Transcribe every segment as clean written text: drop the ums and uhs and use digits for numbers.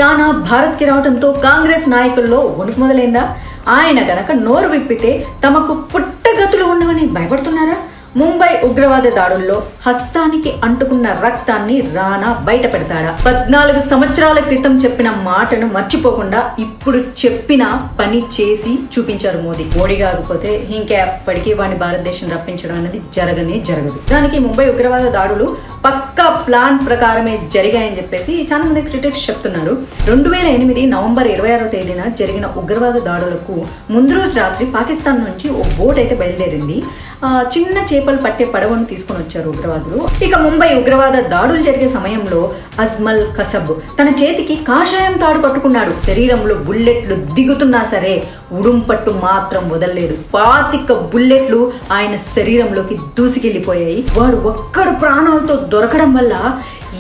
రానా భారత్ కి రావడంతో కాంగ్రెస్ నాయకుల్లో వణుకు మొదలైందా? ఆయన గనక నోరు విప్పితే తమకు పుట్టగతులు ఉండవని భయపడుతున్నారా? ముంబై ఉగ్రవాద దాడుల్లో హస్తానికి అంటుకున్న రక్తాన్ని రానా బయట పెడతాడా? 14 సంవత్సరాల క్రితం చెప్పిన మాటను మర్చిపోకుండా ఇప్పుడు చెప్పిన పని చేసి చూపించారు మోదీ. మోడీ కాకపోతే ఇంకెప్పటికీ వాడిని భారతదేశం రప్పించడం అనేది జరగనే జరగదు. దానికి ముంబై ఉగ్రవాద దాడులు పక్కా ప్లాన్ ప్రకారమే జరిగాయని చెప్పేసి చాలా మంది క్రిటిక్స్ చెప్తున్నారు. 2008 నవంబర్ 26వ తేదీన జరిగిన ఉగ్రవాద దాడులకు ముందు రోజు రాత్రి పాకిస్తాన్ నుంచి ఓ బోట్ అయితే బయలుదేరింది. చిన్న చేపలు పట్టే పడవను తీసుకొని వచ్చారు ఉగ్రవాదులు. ఇక ముంబై ఉగ్రవాద దాడులు జరిగే సమయంలో అజ్మల్ కసబ్ తన చేతికి కాషాయం తాడు కట్టుకున్నాడు. శరీరంలో బుల్లెట్లు దిగుతున్నా సరే ఉడుంపట్టు మాత్రం వదలలేదు. 25 బుల్లెట్లు ఆయన శరీరంలోకి దూసుకెళ్లిపోయాయి. వాడు ఒక్కడు ప్రాణాలతో దొరకడం వల్ల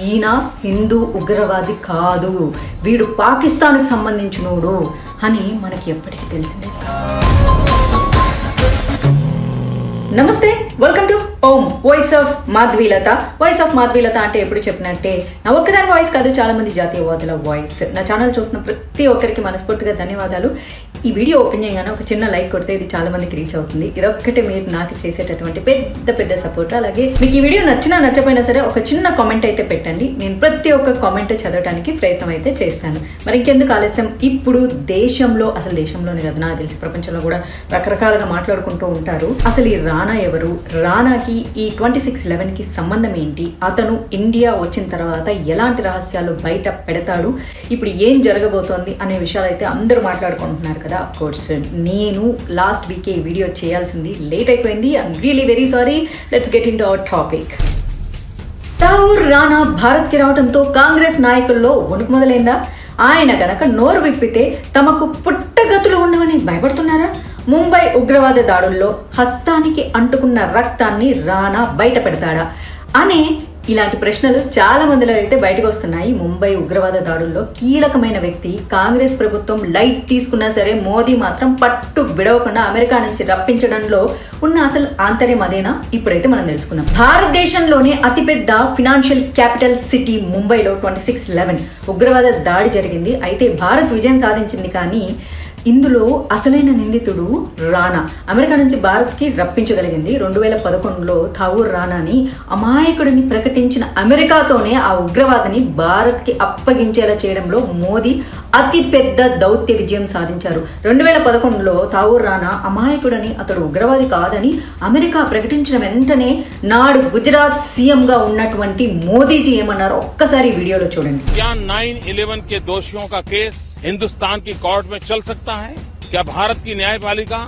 ఈయన హిందూ ఉగ్రవాది కాదు, వీడు పాకిస్తాన్కు సంబంధించినోడు అని మనకి ఎప్పటికీ తెలిసిందే. నమస్తే, welcome to Om voice of Madhavilatha. Voice of Madhavilatha అంటే ఎప్పుడు చెప్పినట్టే నా ఒక్కదాని వాయిస్ కాదు, చాలా మంది జాతీయవాదుల వాయిస్. నా ఛానల్ చూస్తున్న ప్రతి ఒక్కరికి మనస్ఫూర్తిగా ధన్యవాదాలు. ఈ వీడియో ఓపెన్ చేయగానే ఒక చిన్న లైక్ కొడితే ఇది చాలా మందికి రీచ్ అవుతుంది. ఇదొక్కటే మీరు నాకు చేసేటటువంటి పెద్ద సపోర్ట్. అలాగే మీకు ఈ వీడియో నచ్చినా నచ్చపోయినా సరే ఒక చిన్న కామెంట్ అయితే పెట్టండి. నేను ప్రతి ఒక్క కామెంట్ చదవడానికి ప్రయత్నం అయితే చేస్తాను. మరి ఇంకెందుకు ఆలస్యం, ఇప్పుడు దేశంలోనే కదా, నాకు తెలిసి ప్రపంచంలో కూడా రకరకాలుగా మాట్లాడుకుంటూ ఉంటారు. అసలు ఈ రానా ఎవరు? రానాకి ఈ 26/11కి సంబంధం ఏంటి? అతను ఇండియా వచ్చిన తర్వాత ఎలాంటి రహస్యాలు బయట పెడతాడు? ఇప్పుడు ఏం జరగబోతోంది అనే విషయాలు అయితే అందరూ మాట్లాడుకుంటున్నారు కదా. అఫ్ కోర్స్ నేను లాస్ట్ వీకే ఈ వీడియో చేయాల్సింది, లేట్ అయిపోయింది. I'm really very sorry. Let's get in to our topic. Tagore Rana Bharat కి రావడంతో కాంగ్రెస్ నాయకుల్లో వణుకు మొదలైందా? ఆయన గనక నోరు విప్పితే తమకు పుట్టగతులు ఉండవని భయపడుతున్నారా? ముంబై ఉగ్రవాద దాడుల్లో హస్తానికి అంటుకున్న రక్తాన్ని రానా బయట పెడతాడా అనే ఇలాంటి ప్రశ్నలు చాలా మందిలో అయితే బయటకు వస్తున్నాయి. ముంబై ఉగ్రవాద దాడుల్లో కీలకమైన వ్యక్తి, కాంగ్రెస్ ప్రభుత్వం లైట్ తీసుకున్నా సరే మోదీ మాత్రం పట్టు విడవకుండా అమెరికా నుంచి రప్పించడంలో ఉన్న అసలు ఆంతర్యం అదేనా? ఇప్పుడైతే మనం తెలుసుకుందాం. భారతదేశంలోనే అతిపెద్ద ఫినాన్షియల్ క్యాపిటల్ సిటీ ముంబైలో 26/11 ఉగ్రవాద దాడి జరిగింది. అయితే భారత్ విజయం సాధించింది, కానీ ఇందులో అసలైన నిందితుడు రానా. అమెరికా నుంచి భారత్కి రప్పించగలిగింది. 2011లో ఠాగూర్ రానాని అమాయకుడిని ప్రకటించిన అమెరికాతోనే ఆ ఉగ్రవాదిని భారత్కి అప్పగించేలా చేయడంలో మోదీ అతి పెద్ద దౌత్య విజయం సాధించారు. 2011లో ఠాగూర్ రానా అమాయకుడని, అతడు ఉగ్రవాది కాదని అమెరికా ప్రకటించిన వెంటనే నాడు గుజరాత్ సీఎం గా ఉన్నటువంటి మోదీజీ ఏమన్నారు ఒక్కసారి వీడియోలో చూడండి. 9/11 के दोषियों का केस हिंदुस्तान की कोर्ट में चल सकता है? क्या भारत की न्यायपालिका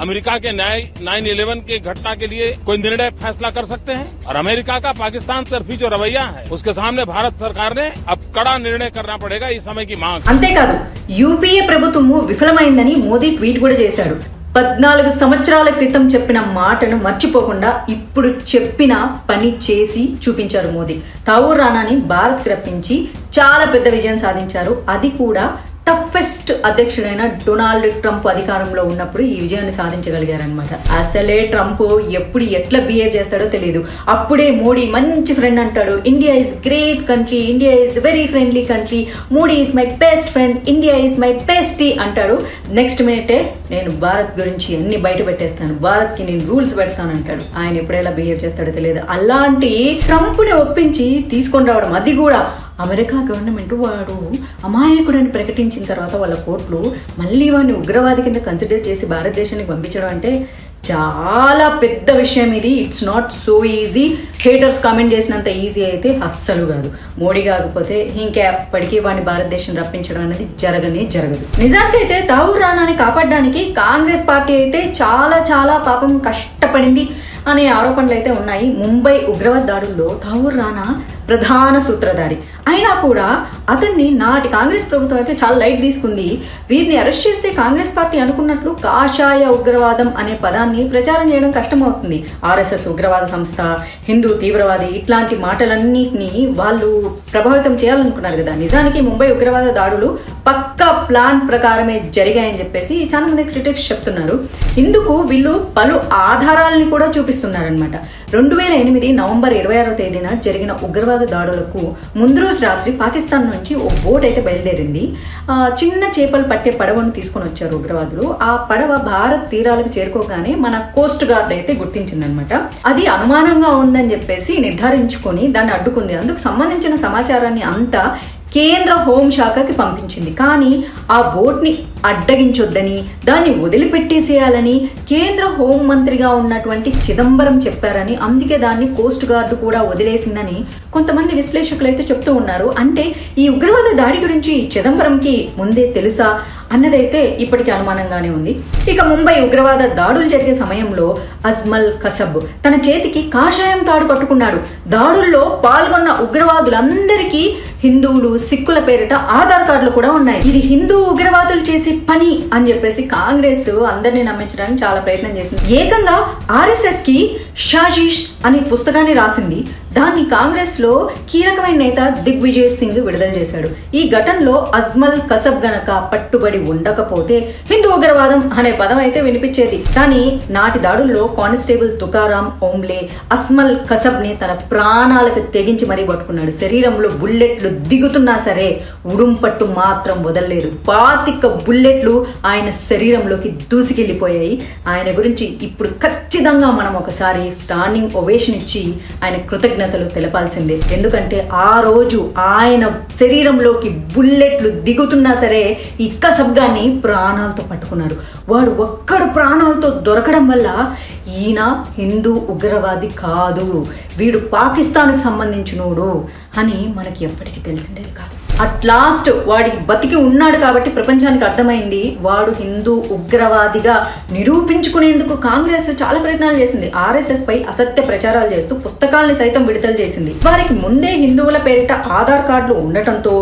अमेरिका के 9/11 के घटना के लिए कोई निर्णय फैसला कर सकते हैं? और अमेरिका का पाकिस्तान तरफी जो रवैया है उसके सामने भारत सरकार ने अब कड़ा निर्णय करना पड़ेगा, इस समय की मांग. అంతేకాదు, యూపీఏ ప్రభుత్వము విఫలమైందని మోదీ ట్వీట్ కూడా చేశాడు. 14 సంవత్సరాల క్రితం చెప్పిన మాటను మర్చిపోకుండా ఇప్పుడు చెప్పిన పని చేసి చూపించారు మోదీ. ఠాగూర్ రానాని భారత్ రప్పించి చాలా పెద్ద విజయం సాధించారు. అది కూడా టఫెస్ట్ అధ్యక్షుడైన డొనాల్డ్ ట్రంప్ అధికారంలో ఉన్నప్పుడు ఈ విజయాన్ని సాధించగలిగారనమాట. అసలే ట్రంప్ ఎప్పుడు ఎట్లా బిహేవ్ చేస్తాడో తెలియదు. అప్పుడే మోడీ మంచి ఫ్రెండ్ అంటాడు, India is great country, India is very friendly country, Modi is my best friend, India is my bestie అంటాడు. నెక్స్ట్ మినిటే నేను భారత్ గురించి అన్ని బయట పెట్టేస్తాను, భారత్ కి నేను రూల్స్ పెడతాను అంటాడు. ఆయన ఎప్పుడెలా బిహేవ్ చేస్తాడో తెలియదు. అలాంటి ట్రంప్ని ఒప్పించి తీసుకొని రావడం, అది కూడా అమెరికా గవర్నమెంట్ వాడు అమాయకుడని ప్రకటించిన తర్వాత వాళ్ళ కోర్టులు మళ్ళీ వాడిని ఉగ్రవాది కింద కన్సిడర్ చేసి భారతదేశానికి పంపించడం అంటే చాలా పెద్ద విషయం ఇది. It's not so easy. Haters comment చేసినంత ఈజీ అయితే అస్సలు కాదు. మోడీ కాకపోతే ఇంకెప్పటికీ వాడిని భారతదేశం రప్పించడం అనేది జరగనే జరగదు. నిజానికైతే ఠాగూర్ రానాని కాపాడడానికి కాంగ్రెస్ పార్టీ అయితే చాలా పాపం కష్టపడింది అనే ఆరోపణలు అయితే ఉన్నాయి. ముంబై ఉగ్రవాద దాడుల్లో ఠాగూర్ రానా ప్రధాన సూత్రధారి అయినా కూడా అతన్ని నాటి కాంగ్రెస్ ప్రభుత్వం అయితే చాలా లైట్ తీసుకుంది. వీరిని అరెస్ట్ చేస్తే కాంగ్రెస్ పార్టీ అనుకున్నట్లు కాషాయ ఉగ్రవాదం అనే పదాన్ని ప్రచారం చేయడం కష్టమవుతుంది. ఆర్ఎస్ఎస్ ఉగ్రవాద సంస్థ, హిందూ తీవ్రవాది, ఇట్లాంటి మాటలన్నింటినీ వాళ్ళు ప్రభావితం చేయాలనుకున్నారు కదా. నిజానికి ముంబై ఉగ్రవాద దాడులు పక్కా ప్లాన్ ప్రకారమే జరిగాయని చెప్పేసి చాలా మంది క్రిటిక్స్ చెప్తున్నారు. ఇందుకు వీళ్ళు పలు ఆధారాలని కూడా చూపిస్తున్నారనమాట. 2008 నవంబర్ 26వ తేదీన జరిగిన ఉగ్రవాద దాడులకు ముందు రోజు రోజు రాత్రి పాకిస్తాన్ నుంచి ఓ బోట్ అయితే బయలుదేరింది. చిన్న చేపలు పట్టే పడవను తీసుకొని వచ్చారు ఉగ్రవాదులు. ఆ పడవ భారత్ తీరాలకు చేరుకోగానే మన కోస్ట్ గార్డ్ అయితే గుర్తించిందనమాట. అది అనుమానంగా ఉందని చెప్పేసి నిర్ధారించుకొని దాన్ని అడ్డుకుంది. అందుకు సంబంధించిన సమాచారాన్ని అంతా కేంద్ర హోంశాఖకి పంపించింది. కానీ ఆ బోట్ని అడ్డగించొద్దని, దాన్ని వదిలిపెట్టేసేయాలని కేంద్ర హోంమంత్రిగా ఉన్నటువంటి చిదంబరం చెప్పారని, అందుకే దాన్ని కోస్ట్ గార్డు కూడా వదిలేసిందని కొంతమంది విశ్లేషకులు అయితే చెప్తూ ఉన్నారు. అంటే ఈ ఉగ్రవాద దాడి గురించి చిదంబరంకి ముందే తెలుసా అన్నదైతే ఇప్పటికీ అనుమానంగానే ఉంది. ఇక ముంబై ఉగ్రవాద దాడులు జరిగే సమయంలో అజ్మల్ కసబ్ తన చేతికి కాషాయం తాడు కట్టుకున్నాడు. దాడుల్లో పాల్గొన్న ఉగ్రవాదులందరికీ హిందువులు, సిక్కుల పేరిట ఆధార్ కార్డులు కూడా ఉన్నాయి. ఇది హిందూ ఉగ్రవాదులు చేసే పని అని చెప్పేసి కాంగ్రెస్ అందరినీ నమ్మించడానికి చాలా ప్రయత్నం చేసింది. ఏకంగా ఆర్ఎస్ఎస్ కి షాజీష్ అనే పుస్తకాన్ని రాసింది. దాన్ని కాంగ్రెస్ లో కీలకమైన నేత దిగ్విజయ్ సింగ్ విడుదల చేశాడు. ఈ ఘటనలో అజ్మల్ కసబ్ గనక పట్టుబడి ఉండకపోతే హిందూ ఉగ్రవాదం అనే పదం అయితే వినిపించేది. కానీ నాటి దాడుల్లో కానిస్టేబుల్ తుకారాం ఓంబ్లే అజ్మల్ కసబ్ ని తన ప్రాణాలకు తెగించి మరీ పట్టుకున్నాడు. శరీరంలో బుల్లెట్లు దిగుతున్నా సరే ఉడుంపట్టు మాత్రం వదలలేదు. 25 బుల్లెట్లు ఆయన శరీరంలోకి దూసుకెళ్లిపోయాయి. ఆయన గురించి ఇప్పుడు ఖచ్చితంగా మనం ఒకసారి స్టాండింగ్ ఓవేషన్ ఇచ్చి ఆయన కృతజ్ఞతలు తెలపాల్సిందే. ఎందుకంటే ఆ రోజు ఆయన శరీరంలోకి బుల్లెట్లు దిగుతున్నా సరే ఈ కసబ్ గాన్ని ప్రాణాలతో పట్టుకున్నారు. వాడు ఒక్కడు ప్రాణాలతో దొరకడం వల్ల ఈయన హిందూ ఉగ్రవాది కాదు, వీడు పాకిస్తాన్కి సంబంధించినోడు అని మనకి ఎప్పటికీ తెలిసిండేది కాదు. అట్ లాస్ట్ వాడి బతికి ఉన్నాడు కాబట్టి ప్రపంచానికి అర్థమైంది వాడు హిందూ ఉగ్రవాదిగా నిరూపించుకునేందుకు కాంగ్రెస్ చాలా ప్రయత్నాలు చేసింది. ఆర్ఎస్ఎస్ పై అసత్య ప్రచారాలు చేస్తూ పుస్తకాలను సైతం విడుదల చేసింది. వారికి ముందే హిందువుల పేరిట ఆధార్ కార్డులు ఉండటంతో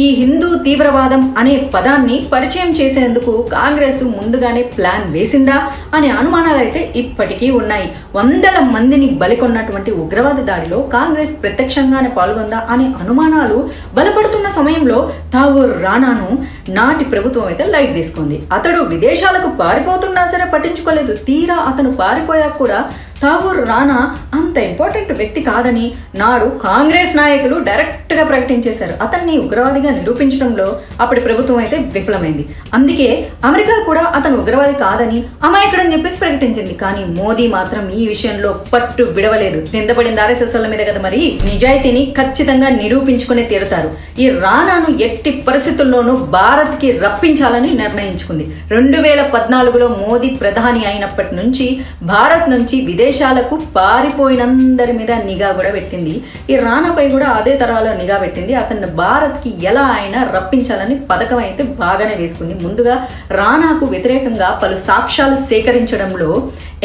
ఈ హిందూ తీవ్రవాదం అనే పదాన్ని పరిచయం చేసేందుకు కాంగ్రెస్ ముందుగానే ప్లాన్ వేసిందా అనే అనుమానాలు అయితే ఇప్పటికీ ఉన్నాయి. వందల మందిని బలికొన్నటువంటి ఉగ్రవాద దాడిలో కాంగ్రెస్ ప్రత్యక్షంగానే పాల్గొందా అనే అనుమానాలు బలపడుతున్న సమయంలో తావూర్ రానాను నాటి ప్రభుత్వం అయితే లైట్ తీసుకుంది. అతడు విదేశాలకు పారిపోతున్నా సరే పట్టించుకోలేదు. తీరా అతను పారిపోయాక కూడా తావూర్ రానా అంత ఇంపార్టెంట్ వ్యక్తి కాదని నాడు కాంగ్రెస్ నాయకులు డైరెక్ట్ గా ప్రకటించేశారు. అతన్ని ఉగ్రవాదిగా నిరూపించడంలో అప్పటి ప్రభుత్వం అయితే విఫలమైంది. అందుకే అమెరికా కూడా అతను ఉగ్రవాది కాదని అమాయకుడని చెప్పేసి ప్రకటించింది. కానీ మోదీ మాత్రం ఈ విషయంలో పట్టు విడవలేదు. కింద పడింది ఆర్ఎస్ఎస్ మీద కదా, మరి నిజాయితీని ఖచ్చితంగా నిరూపించుకునే తీరుతారు. ఈ రానాను ఎట్టి పరిస్థితుల్లోనూ భారత్ కి రప్పించాలని నిర్ణయించుకుంది. 2014లో మోదీ ప్రధాని అయినప్పటి నుంచి భారత్ నుంచి విదేశాలకు పారిపోయినందరి మీద నిఘా కూడా పెట్టింది. ఈ రానాపై కూడా అదే తరహాలో నిఘా పెట్టింది. అతన్ని భారత్ కి ఎలా అయినా రప్పించాలని పథకం అయితే బాగానే వేసుకుంది. ముందుగా రానాకు వ్యతిరేకంగా పలు సాక్ష్యాలు సేకరించడంలో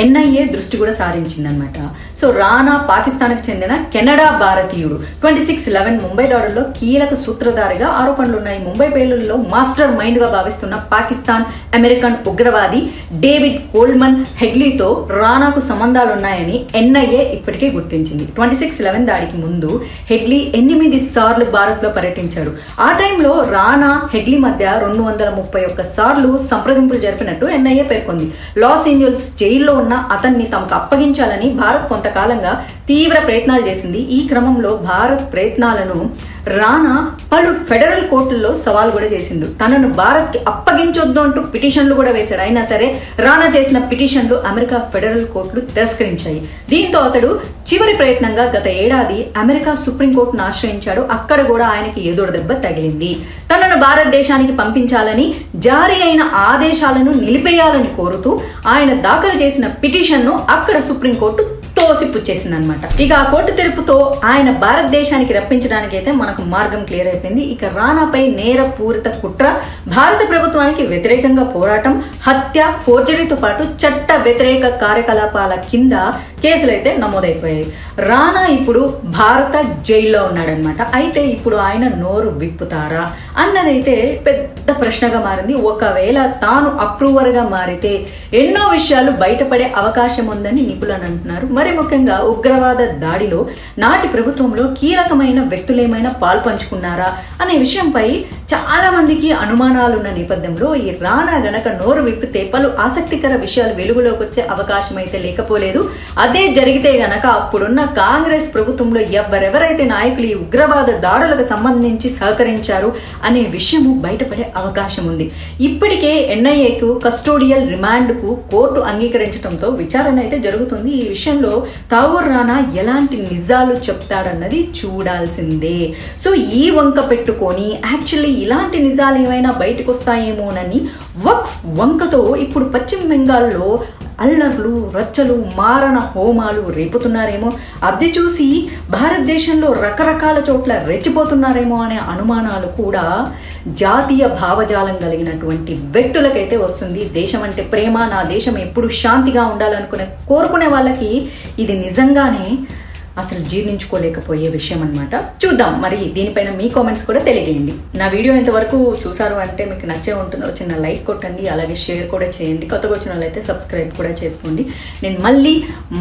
ఎన్ఐఏ దృష్టి కూడా సారించింది అనమాట. సో రానా పాకిస్తాన్కి చెందిన కెనడా భారతీయుడు. 26/11 ముంబై దాడుల్లో కీలక సూత్రధారిగా ఆరోపణలున్నాయి. ముంబై పేలుళ్లలో మాస్టర్ మైండ్ గా భావిస్తున్న పాకిస్తాన్ అమెరికన్ ఉగ్రవాది డేవిడ్ కోల్మన్ హెడ్లీతో రానాకు సంబంధాలున్నాయని ఎన్ఐఏ ఇప్పటికే గుర్తించింది. 26/11 దాడికి ముందు హెడ్లీ 8 సార్లు భారత్ లో పర్యటించాడు. ఆ టైంలో రానా హెడ్లీ మధ్య 231 సార్లు సంప్రదింపులు జరిపినట్టు ఎన్ఐఏ పేర్కొంది. లాస్ ఏంజల్స్ జైల్లో ఉన్న అతన్ని తమకు అప్పగించాలని భారత్ కొంతకాలంగా తీవ్ర ప్రయత్నాలు చేసింది. ఈ క్రమంలో భారత్ ప్రయత్నాలను రానా పలు ఫెడరల్ కోర్టుల్లో సవాల్ కూడా చేసిండు. తనను భారత్ కి అప్పగించొద్దు అంటూ పిటిషన్లు కూడా వేశాడు. అయినా సరే రానా చేసిన పిటిషన్లు అమెరికా ఫెడరల్ కోర్టులు తిరస్కరించాయి. దీంతో అతడు చివరి ప్రయత్నంగా గత ఏడాది అమెరికా సుప్రీంకోర్టును ఆశ్రయించాడు. అక్కడ కూడా ఆయనకి ఎదురు దెబ్బ తగిలింది. తనను భారతదేశానికి పంపించాలని జారీ అయిన ఆదేశాలను నిలిపేయాలని కోరుతూ ఆయన దాఖలు చేసిన పిటిషన్ను అక్కడ సుప్రీంకోర్టు తోసిపుచ్చేసింది అనమాట. ఇక ఆ కోర్టు తీర్పుతో ఆయన భారతదేశానికి రప్పించడానికి అయితే మనకు మార్గం క్లియర్ అయిపోయింది. ఇక రానాపై నేరపూరిత కుట్ర, భారత ప్రభుత్వానికి వ్యతిరేకంగా పోరాటం, హత్య, ఫోర్జరీతో పాటు చట్ట వ్యతిరేక కార్యకలాపాల కింద కేసులు అయితే నమోదైపోయాయి. రానా ఇప్పుడు భారత జైల్లో ఉన్నాడనమాట. అయితే ఇప్పుడు ఆయన నోరు విప్పుతారా అన్నదైతే పెద్ద ప్రశ్నగా మారింది. ఒకవేళ తాను అప్రూవర్ గా మారితే ఎన్నో విషయాలు బయటపడే అవకాశం ఉందని నిపుణులు అంటున్నారు. మరి ముఖ్యంగా ఉగ్రవాద దాడిలో నాటి ప్రభుత్వంలో కీలకమైన వ్యక్తులేమైనా పాల్పంచుకున్నారా అనే విషయంపై చాలా మందికి అనుమానాలున్న నేపథ్యంలో ఈ రానా గనక నోరు విప్పితే పలు ఆసక్తికర విషయాలు వెలుగులోకి వచ్చే అవకాశం అయితే లేకపోలేదు. అదే జరిగితే గనక అప్పుడున్న కాంగ్రెస్ ప్రభుత్వంలో ఎవరెవరైతే నాయకులు ఈ ఉగ్రవాద దాడులకు సంబంధించి సహకరించారు అనే విషయము బయటపడే అవకాశం ఉంది. ఇప్పటికే ఎన్ఐఏకు కస్టోడియల్ రిమాండ్కు కోర్టు అంగీకరించడంతో విచారణ అయితే జరుగుతుంది. ఈ విషయంలో తావూర్ రానా ఎలాంటి నిజాలు చెప్తాడన్నది చూడాల్సిందే. సో ఈ వంక పెట్టుకొని యాక్చువల్లీ ఇలాంటి నిజాలు ఏమైనా బయటకు వస్తాయేమోనని వక్ఫ్ వంకతో ఇప్పుడు పశ్చిమ బెంగాల్లో అల్లర్లు, రచ్చలు, మారణ హోమాలు రేపుతున్నారేమో, అది చూసి భారతదేశంలో రకరకాల చోట్ల రెచ్చిపోతున్నారేమో అనే అనుమానాలు కూడా జాతీయ భావజాలం కలిగినటువంటి వ్యక్తులకైతే వస్తుంది. దేశం అంటే ప్రేమ, నా దేశం ఎప్పుడు శాంతిగా కోరుకునే వాళ్ళకి ఇది నిజంగానే అసలు జీర్ణించుకోలేకపోయే విషయం అనమాట. చూద్దాం మరి దీనిపైన మీ కామెంట్స్ కూడా తెలియజేయండి. నా వీడియో ఎంతవరకు చూసారు అంటే మీకు నచ్చే ఉంటుందో చిన్న లైక్ కొట్టండి, అలాగే షేర్ కూడా చేయండి. కొత్తగా వచ్చిన వాళ్ళైతే సబ్స్క్రైబ్ కూడా చేసుకోండి. నేను మళ్ళీ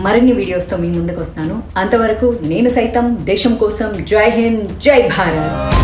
మరిన్ని వీడియోస్తో మీ ముందుకు వస్తాను. అంతవరకు నేను సైతం దేశం కోసం జై హింద్, జై భారత్.